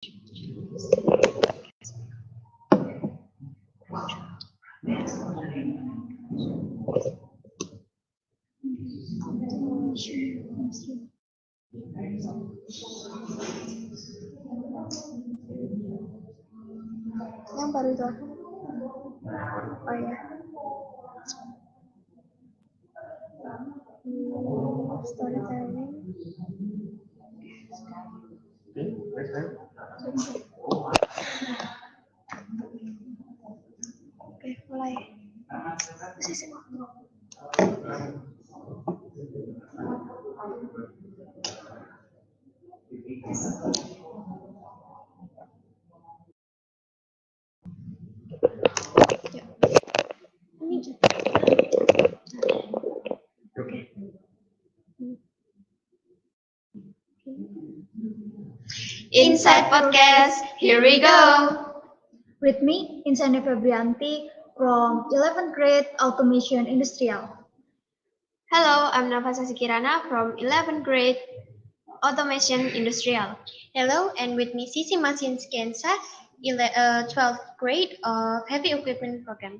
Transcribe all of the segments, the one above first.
Yang baru itu apa? Oh ya. Storytelling. Oke, mulai. Ya. Ini juga. Inside Podcast, here we go! With me, Insani Febrianti from 11th grade Automation Industrial. Hello, I'm Nafasa Sikirana from 11th grade Automation Industrial. Hello, and with me Sisi Masin Skensa, 12th grade of Heavy Equipment Program.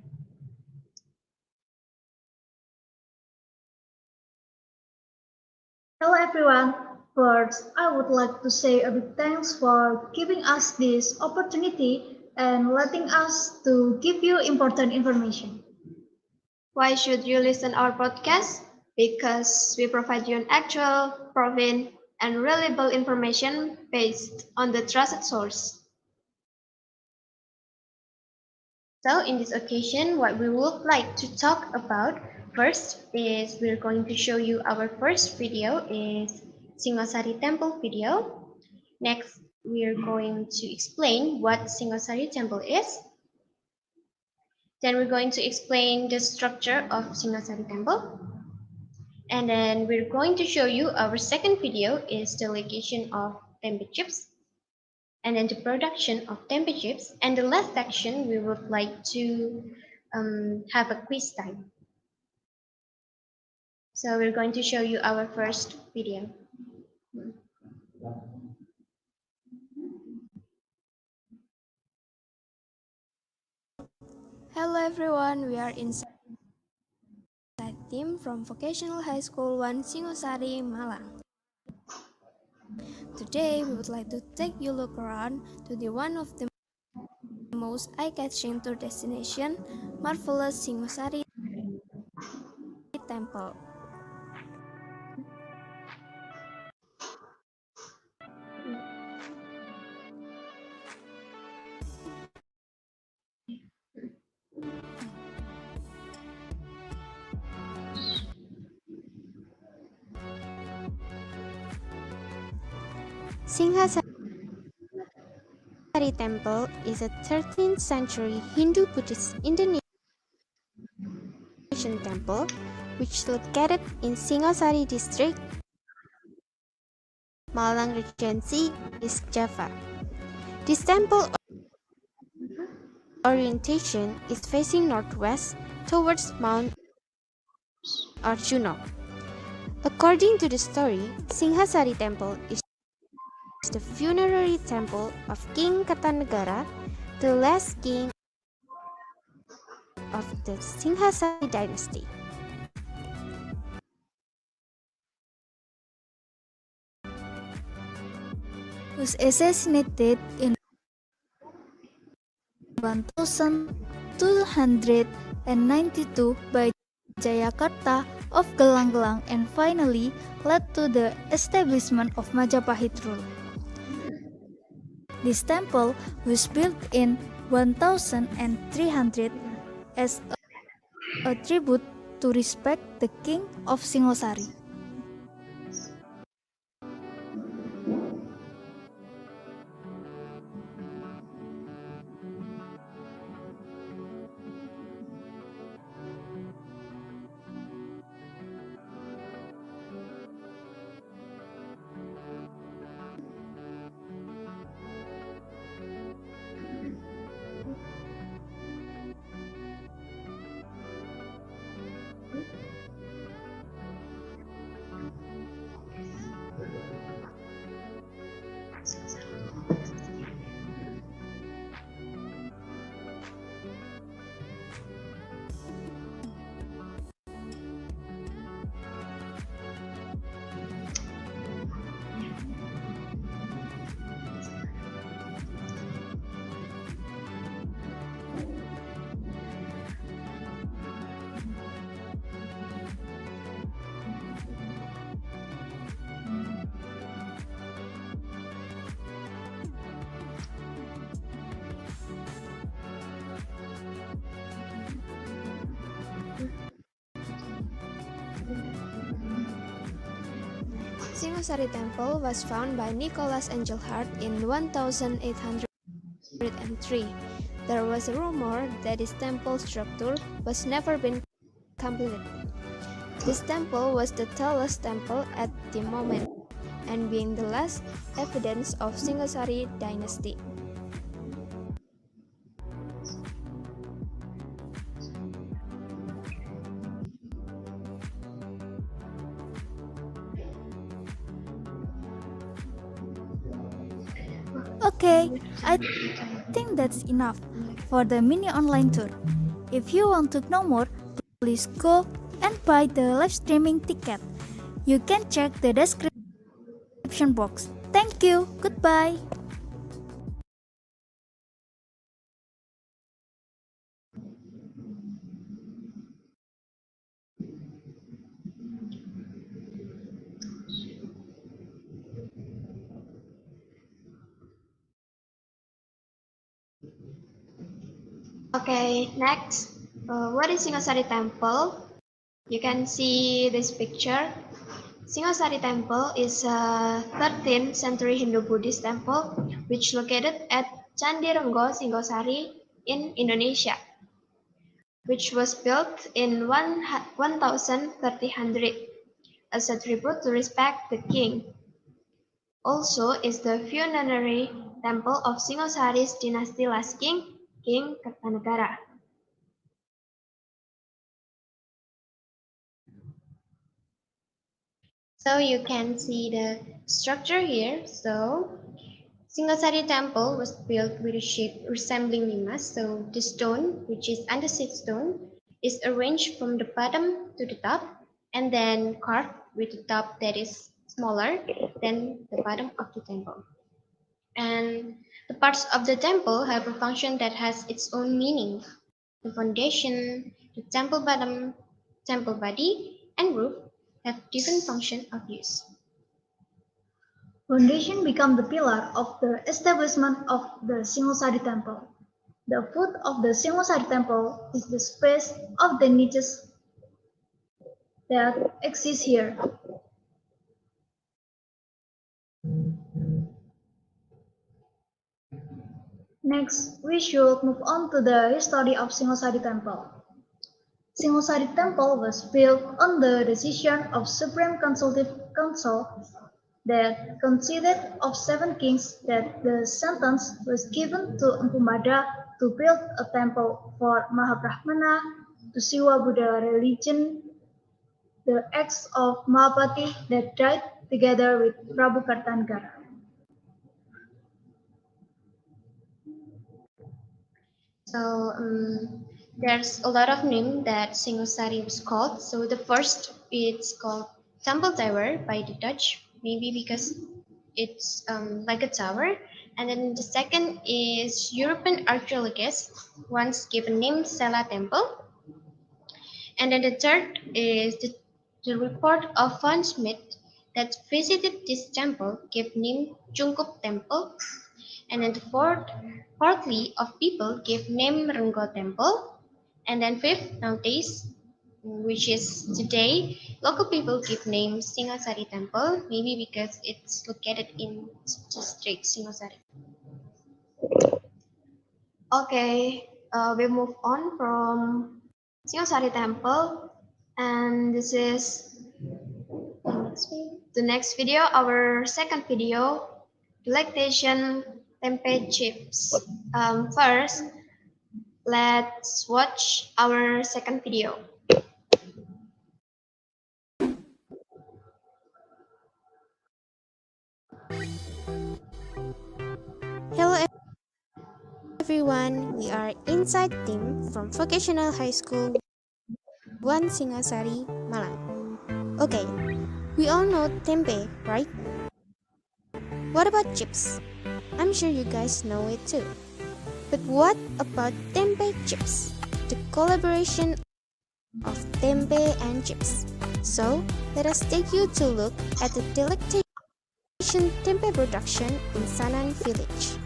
Hello everyone. First, I would like to say a big thanks for giving us this opportunity and letting us to give you important information. Why should you listen our podcast? Because we provide you an actual, proven, and reliable information based on the trusted source. So, in this occasion, what we would like to talk about first is we're going to show you our first video is Singosari Temple video. Next, we're going to explain what Singosari Temple is. Then we're going to explain the structure of Singosari Temple. And then we're going to show you our second video is the location of Tempe chips. And then the production of Tempe chips. And the last section, we would like to have a quiz time. So we're going to show you our first video. Hello everyone, we are inside team from Vocational High School 1 Singosari, Malang. Today we would like to take you look around to the one of the most eye-catching tour destination, marvelous Singosari Temple. Singosari Temple is a 13th century Hindu-Buddhist Indonesian temple which is located in Singosari district, Malang Regency, East Java. This temple orientation is facing northwest towards Mount Arjuna. According to the story, Singosari Temple is the funerary temple of King Kertanegara, the last king of the Singosari dynasty. Was assassinated in 1292 by Jayakarta of Gelang-Gelang and finally led to the establishment of Majapahit rule. This temple was built in 1300 as a tribute to respect the king of Singosari. Singosari Temple was found by Nicholas Engelhardt in 1803. There was a rumor that this temple structure was never been completed. This temple was the tallest temple at the moment, and being the last evidence of Singosari dynasty. Okay, I think that's enough for the mini online tour. If you want to know more, please go and buy the live streaming ticket. You can check the description box. Thank you. Goodbye. Okay, next. What is Singosari Temple? You can see this picture. Singosari Temple is a 13th century Hindu-Buddhist temple which located at Candi Renggo Singosari in Indonesia, which was built in 1300 as a tribute to respect the king. Also is the funerary temple of Singosari's dynasty last king, King Kertanegara. So you can see the structure here. So Singosari temple was built with a shape resembling limas. So the stone, which is andesite stone, is arranged from the bottom to the top and then carved with the top that is smaller than the bottom of the temple. And the parts of the temple have a function that has its own meaning. The foundation, the temple bottom, temple body, and roof have different function of use. Foundation became the pillar of the establishment of the Singosari Temple. The foot of the Singosari Temple is the space of the niches that exist here. Next, we should move on to the history of Singosari Temple. Singosari Temple was built on the decision of Supreme Consultative Council that consisted of 7 kings that the sentence was given to Empu Mada to build a temple for Mahabrahmana to Siwa Buddha religion, the ex of Mahapati that died together with Prabu Kartanegara. So there's a lot of names that Singosari was called. So the first it's called Temple Tower by the Dutch, maybe because it's like a tower. And then the second is European archaeologists once given name Sela Temple. And then the third is the report of Van Smith that visited this temple gave name Chungkup Temple. And then the fourthly of people gave name Renggo Temple. And then fifth nowadays, which is today, local people give name Singosari Temple, maybe because it's located in district Singosari. Okay, we move on from Singosari Temple, and this is the next video, our second video, Delectation Tempe chips. First, let's watch our second video. Hello everyone, we are Inside Team from Vocational High School 1 Singosari, Malang. Okay, we all know Tempe, right? What about chips? I'm sure you guys know it too. But what about Tempe chips? The collaboration of Tempe and chips. So, let us take you to look at the Delectation Tempe production in Sanan village.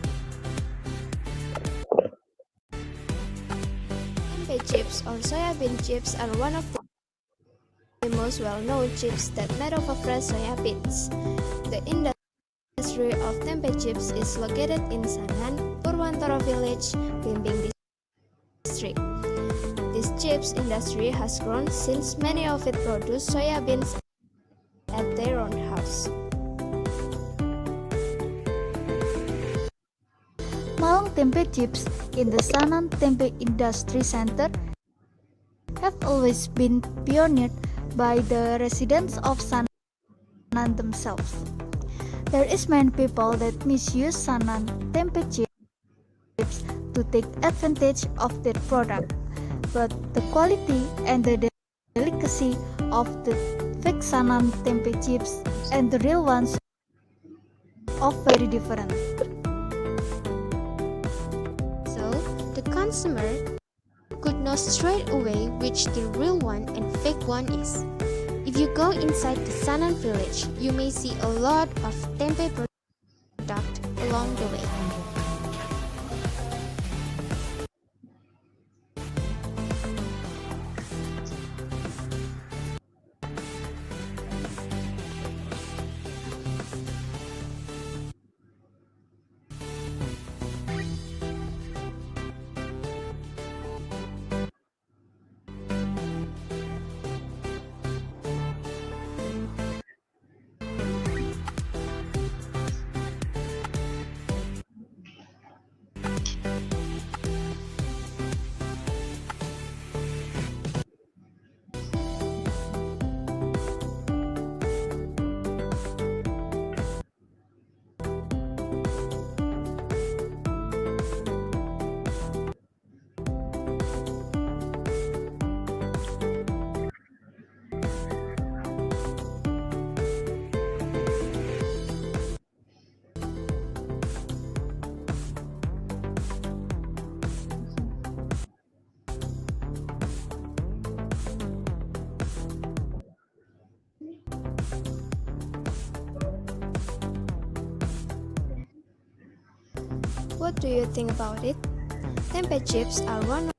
Tempe chips or soybean chips are one of the most well-known chips that made of fresh soya beans. The industry of tempe chips is located in Sanan, Purwantoro village, Blimbing district. This chips industry has grown since many of it produce soya beans at their own house. Malang tempe chips in the Sanan Tempe Industry Center have always been pioneered by the residents of Sanan themselves. There is many people that misuse Sanan tempe chips to take advantage of their product, but the quality and the delicacy of the fake Sanan tempe chips and the real ones are very different. So, the consumer could know straight away which the real one and fake one is. If you go inside the Sanan village, you may see a lot of tempe product along the way. What do you think about it? Tempe chips are one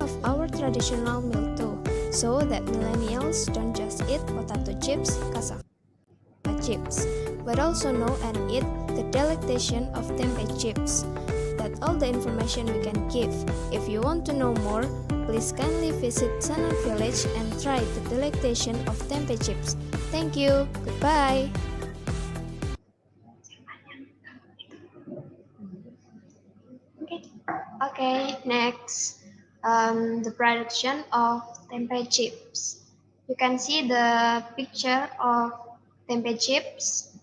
of our traditional meal too, so that millennials don't just eat potato chips, cassava chips, but also know and eat the delectation of tempe chips. That's all the information we can give. If you want to know more, please kindly visit Sanan village and try the delectation of tempe chips. Thank you. Goodbye. Okay, next, the production of tempe chips. You can see the picture of tempe chips.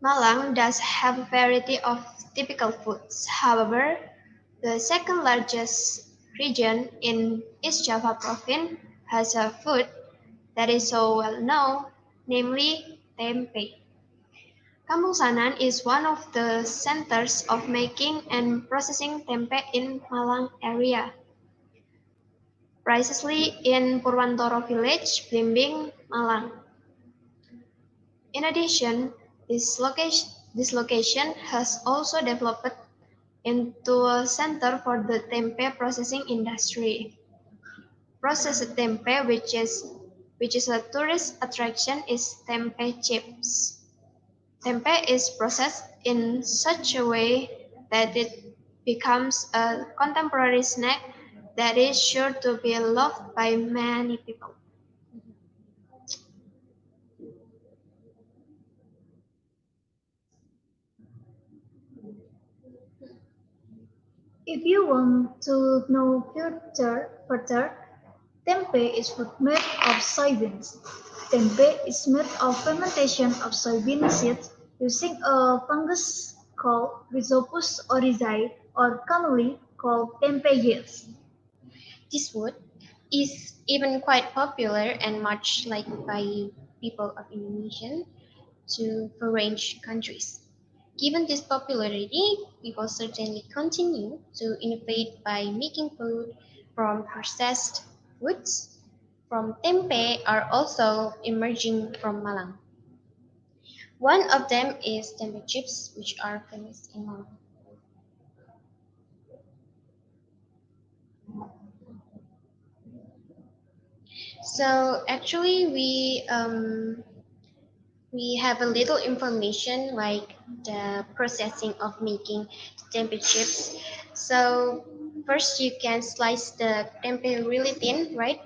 Malang does have a variety of typical foods. However, the second largest region in East Java province has a food that is so well known, namely tempe. Kampung Sanan is one of the centers of making and processing tempe in Malang area, precisely in Purwantoro village, Blimbing, Malang. In addition, this location has also developed into a center for the tempe processing industry. Processed tempe, which is a tourist attraction, is tempe chips. Tempe is processed in such a way that it becomes a contemporary snack that is sure to be loved by many people. If you want to know further, tempeh is food made of soybeans. Tempeh is made of fermentation of soybean seeds using a fungus called Rhizopus oryzae or commonly called tempeh yeast. This food is even quite popular and much liked by people of Indonesia to foreign countries. Given this popularity, people certainly continue to innovate by making food from processed foods. From tempe are also emerging from Malang. One of them is tempe chips, which are famous in Malang. So actually, we have a little information like the processing of making tempeh chips. So first, you can slice the tempeh really thin, right?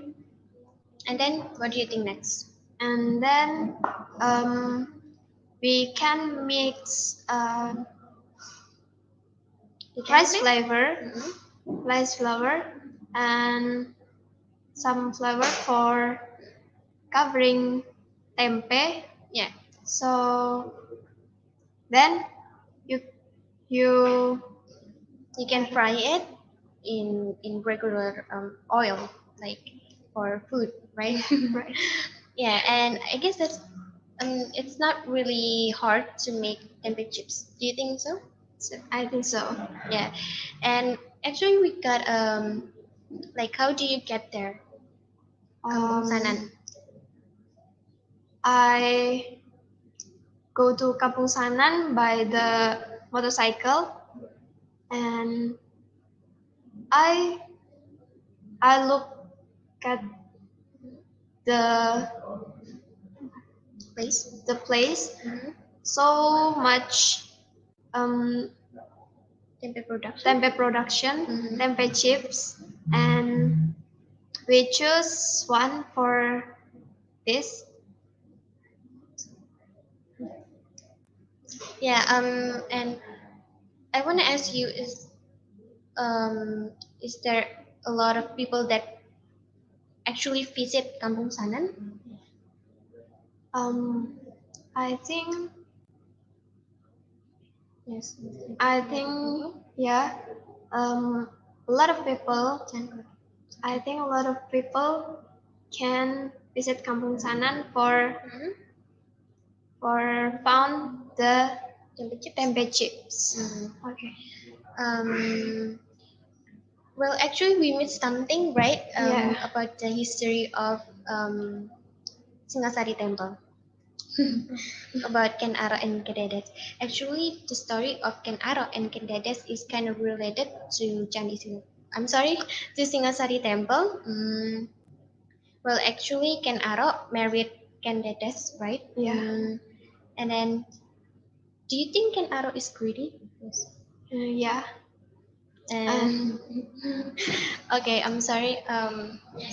And then, what do you think next? And then we can mix You can rice mix? flavor, Mhm. rice flour, and some flour for covering tempe. Yeah. So then you you You can fry it in regular oil, like for food, right? right. Yeah, and I guess that's it's not really hard to make tempeh chips. Do you think so? So I think so. Yeah, and actually we got like how do you get there? Kampung Sanan. I go to Kampung Sanan by the motorcycle, and I I look at the Place. the place Mm-hmm. so much um, Tempeh production. tempe production, Mhm. tempe chips, and we choose one for this. Yeah. And I want to ask you is there a lot of people that actually visit Kampung Sanan? Um, I think Yes. I think yeah. Um, a lot of people. I think a lot of people can visit Kampung Sanan Mhm. for found the Tempeh chips. tempe chips. Mhm. Okay. Um, well, actually, we missed something, right? Yeah. About the history of Singasari Temple. About Ken Arok and Kededes. Actually, the story of Ken Arok and Kededes is kind of related to Candi Sing. I'm sorry, to Singasari Temple. Well, actually, Ken Arok married Ken Dedes, right? Yeah. And then, do you think Ken Arok is greedy? Yes. Yeah. And okay, I'm sorry.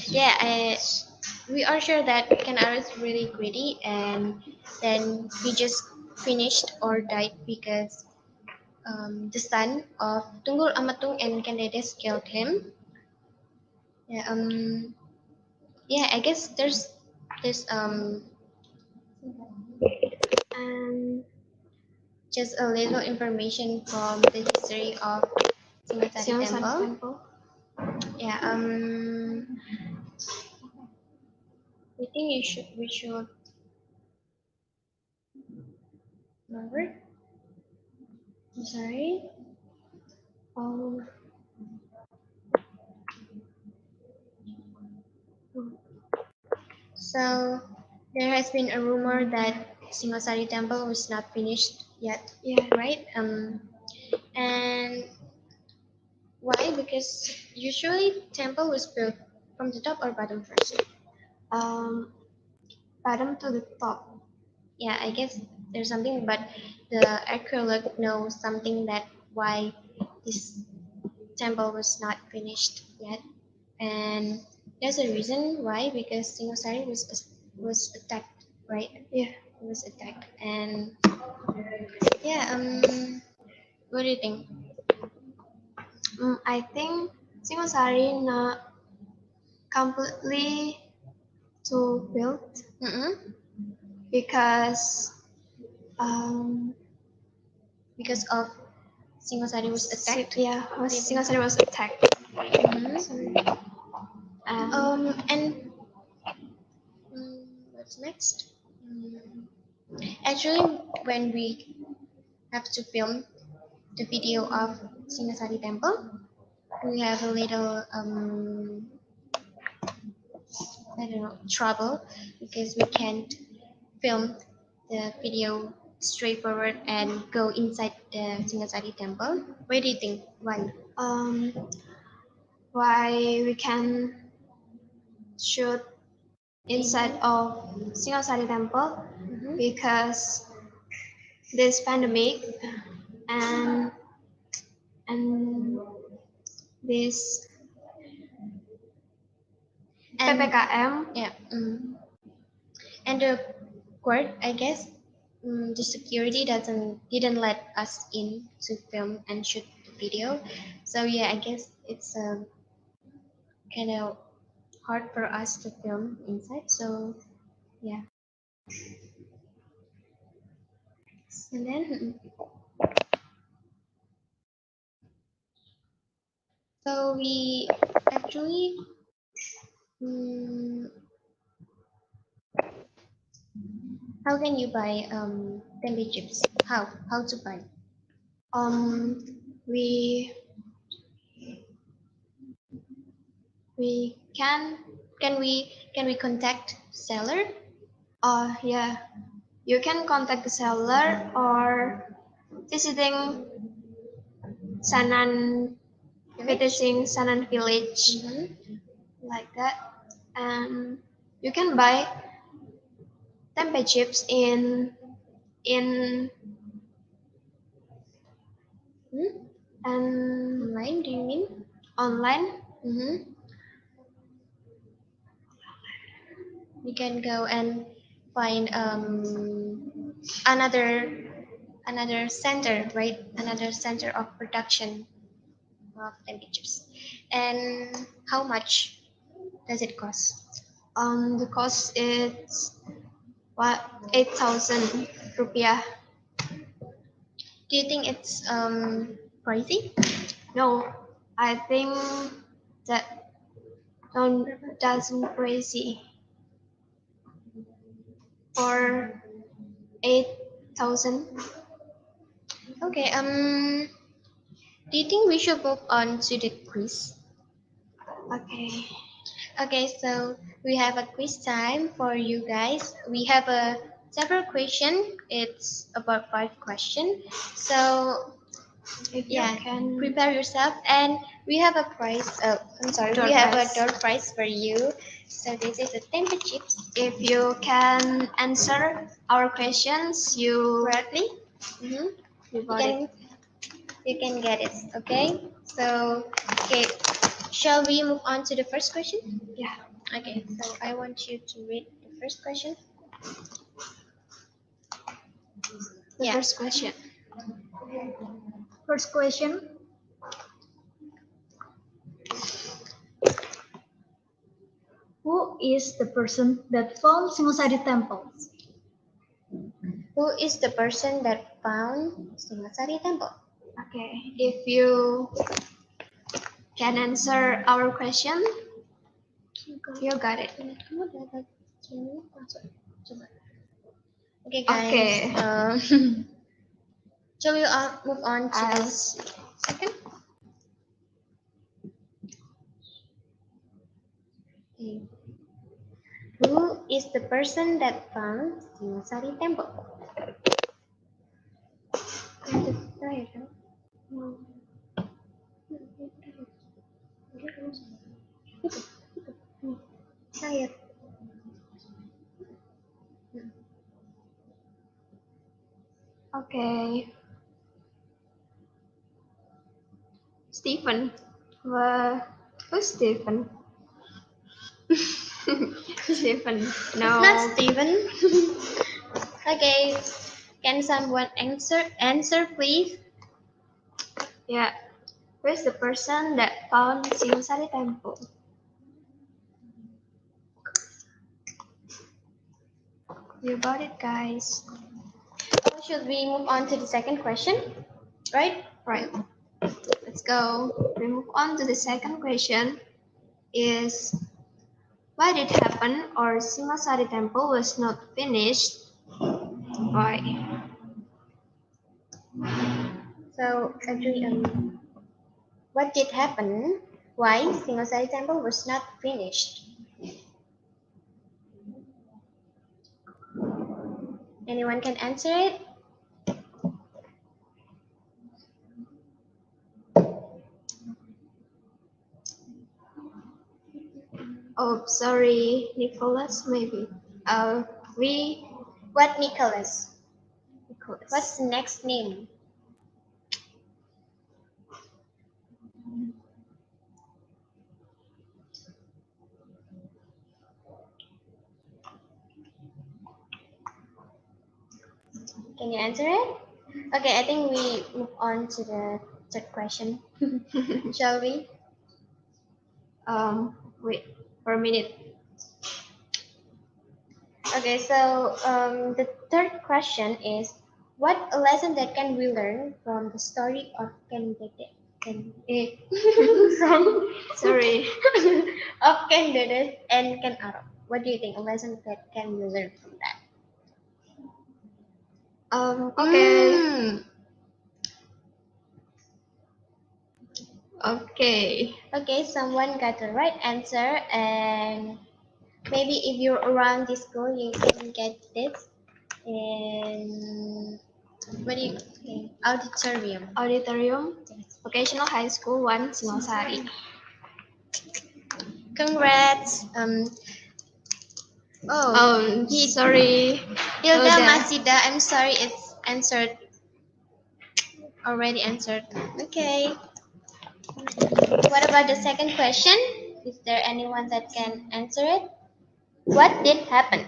Yeah, we are sure that Ken Arok is really greedy, and then he just finished or died because the son of Tunggul Amatung and Ken Dedes killed him. Yeah. Yeah. I guess there's And just a little information from the history of Singasari Singosari Temple. Temple. Yeah. I think we should remember. I'm sorry. Um, So there has been a rumor that Singosari Temple was not finished yet. yeah. Right. And why? Because usually temple was built from the top or bottom first. Um, bottom to the top. Yeah, I guess there's something, but the archaeologist knows something that why this temple was not finished yet, and there's a reason why because Singosari was attacked, right? Yeah. It was attacked, and yeah. What do you think? I think Singosari not completely to build Mm-mm. because um, Because of Singosari was attacked. yeah, What do you think? Singosari was attacked. Mhm. Sorry. And what's next? Actually, when we have to film the video of Singasari Temple, we have a little I don't know trouble because we can't film the video straightforward and go inside the Singasari Temple. What do you think? Why? um, why we can shoot inside of Singosari Temple because this pandemic and this And PPKM. yeah, and the court, I guess, the security didn't let us in to film and shoot the video. So yeah, I guess it's kind of hard for us to film inside. So yeah, and then so we actually how can you buy Tempe chips? How to buy? We we Can we contact seller? yeah, you can contact the seller or visiting Sanan visiting Sanan village like that, and you can buy tempeh chips in and Online? Do you mean? online. You can go and find another center, right? Another center of production of Tempe chips. And how much does it cost? The cost is what 8,000 rupiah. Do you think it's pricey? No, I think that don't doesn't crazy for 8,000. Okay. Do you think we should move on to the quiz? Okay. Okay, so we have a quiz time for you guys. We have a several question. It's about 5 questions. So If yeah, you can prepare yourself, and we have a prize. Oh, I'm sorry. Door We have a prize. door prize for you. So this is a Tempe chips if you can answer our questions, you correctly. you You got it. can get it. Okay. So okay, shall we move on to the first question? Yeah. Okay. So I want you to read the first question. The Yeah. first question. First question. Who is the person that found Singosari Temple? Who is the person that found Singosari Temple? Okay. If you can answer our question, you got it. Okay, guys. Okay. Shall we move on to the As second? Okay. Who is the person that found Singosari Temple? okay. Stephen. Who's Stephen? Stephen. It's No. not Steven. Okay. Can someone answer please? Yeah. Who's the person that found Singosari Temple? You got it, guys. So should we move on to the second question? Right? Right. Let's go. We move on to the second question. Is why did it happen or Singosari Temple was not finished? Why? So actually, what did happen? Why Singosari Temple was not finished? Anyone can answer it? Oh, sorry, Nicholas, maybe. We What Nicholas? Nicholas. What's the next name? Can you answer it? Okay, I think we move on to the third question. Shall we? Wait for a minute. Okay, so the third question is, what a lesson that can we learn from the story of from Sorry. of Candidate and Ken Arok? What do you think? A lesson that can we learn from that? Okay. Okay. Okay, someone got the right answer, and maybe if you're around this school, you can get this in what do you think? Auditorium. Auditorium, Vocational High School 1, Singosari. Congrats. Sorry. Hilda Hilda. Masida, I'm sorry, it's answered. Already answered. Okay. What about the second question? Is there anyone that can answer it? What did happen?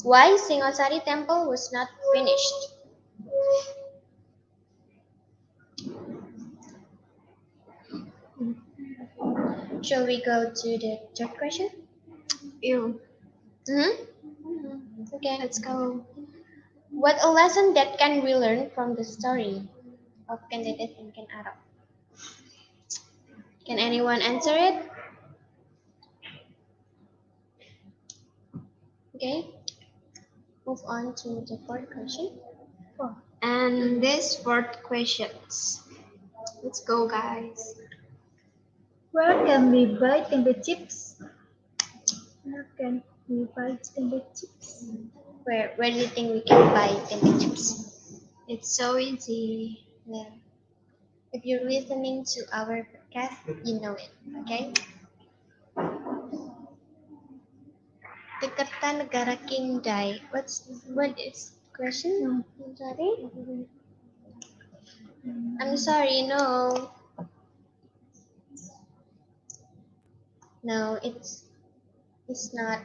Why Singosari Temple was not finished? Shall we go to the third question? You. Okay. Let's go. What a lesson that can we learn from the story of Candidate and Ken Arok? Can anyone answer it? Okay. Move on to the fourth question. And this fourth questions. Let's go, guys. Where can we buy Tempe chips? Where can we buy Tempe chips? Where do you think we can buy Tempe chips? It's so easy. Yeah. If you're listening to our podcast, you know it. Okay. The Kertanegara Kingdai. What is question? I'm sorry. I'm sorry. No. No, it's not.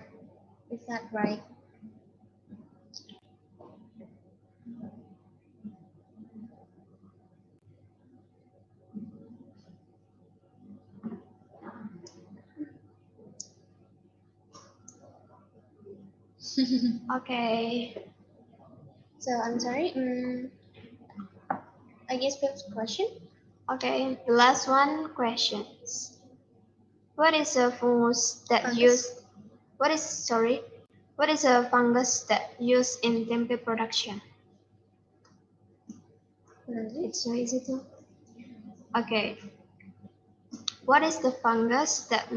It's not right. Okay. So I'm sorry. I guess fifth question. Okay. The last one questions. What is a fungus that Fungus? used? What is a fungus that used in Tempe production? It's so easy too. Okay. What is the fungus that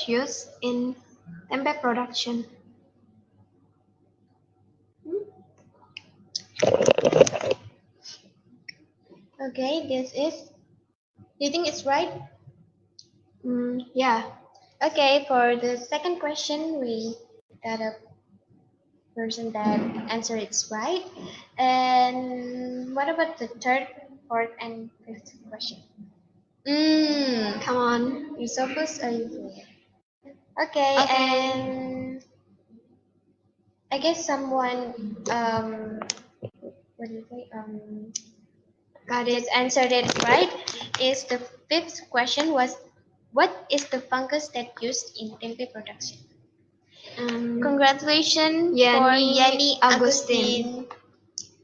used in Tempe production? Okay, this is. Do you think it's right? Yeah. Okay, for the second question, we got a person that answered it right. And what about the third, fourth, and fifth question? Come on. You focus or you clear? Okay, and I guess someone what do you say Got it. answered it right. Is the fifth question was, what is the fungus that used in Tempe production? Congratulations for Yani Agustin.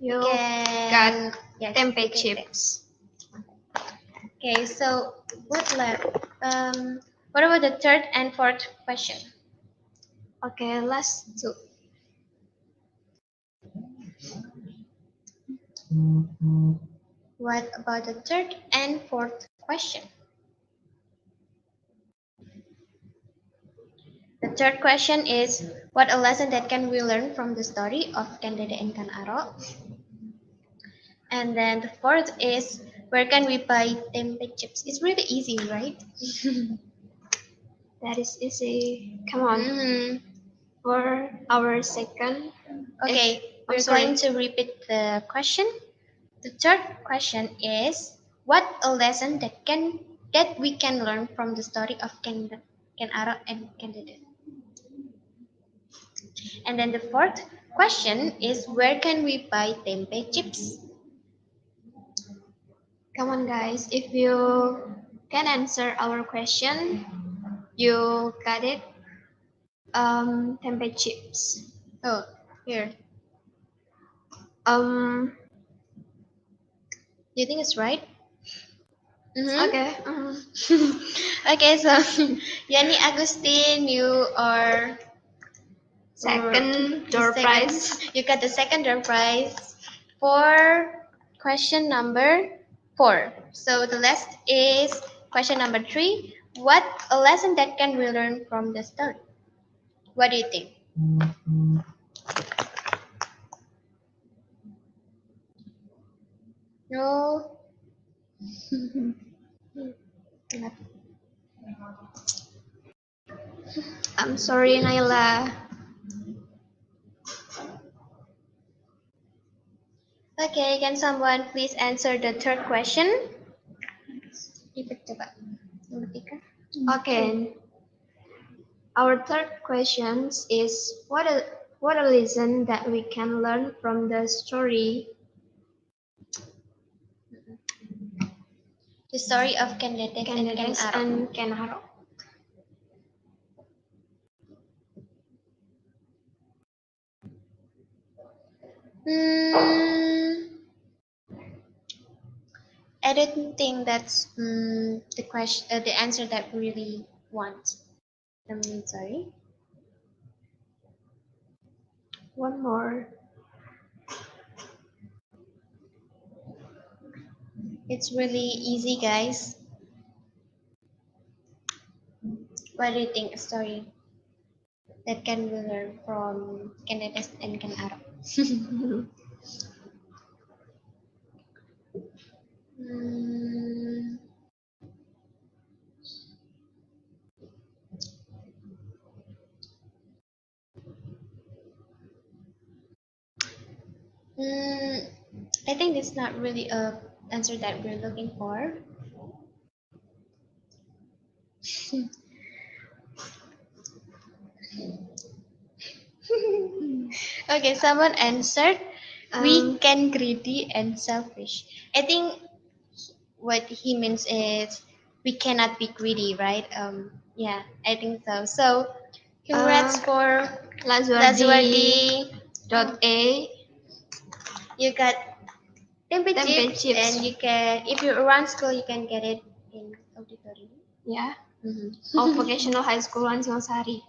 You Can got yes, Tempe you can chips. Okay, so what left? What about the third and fourth question? Okay, last two. What about the third and fourth question? The third question is, what a lesson that can we learn from the story of Candide and Kan Aro? And then the fourth is, where can we buy Tempe chips? It's really easy, right? That is easy. Come on. For our second. Okay, we're going to repeat the question. The third question is, what a lesson that we can learn from the story of Ken Arok and Candidate. And then the fourth question is, where can we buy Tempe chips? Come on, guys. If you can answer our question, you got it. Tempe chips. Oh, here. Um. Do you think it's right? Okay. Okay, so Yani Agustin, you are Second door prize. You got the second door prize for question number 4. So the last is question number 3. What a lesson that can we learn from the story? What do you think? No. I'm sorry, Naila. Okay, can someone please answer the third question? Coba. Okay. Our third question is what a lesson that we can learn from the story. The story of Candidates and Ken Arok. I don't think that's the question, the answer that we really want. Sorry. One more. It's really easy, guys. What do you think? A story that can we learn from Candidates and Ken Arok? I think it's not really a answer that we're looking for. Okay, someone answered. We can greedy and selfish. I think what he means is we cannot be greedy, right? Yeah, I think so. So, congrats for Lazuardi. .a. You got Tempe Tempe chips, and you can, if you're around school, you can get it in auditorium. Yeah. Of Vocational High School in Singosari.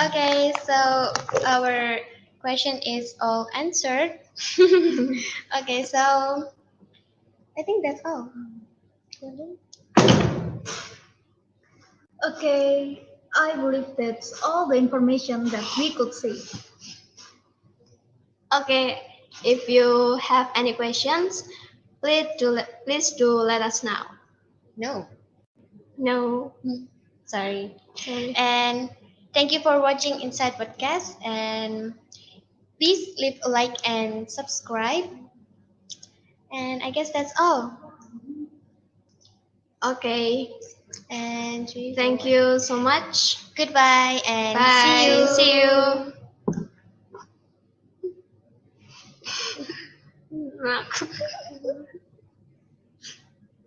Okay, so our question is all answered. Okay, so I think that's all. Okay, I believe that's all the information that we could see. Okay, if you have any questions, please do let us know. No. Sorry. And thank you for watching Inside Podcast, and please leave a like and subscribe. And I guess that's all. Okay. And Thank you so much. Goodbye and Bye. see you. See you.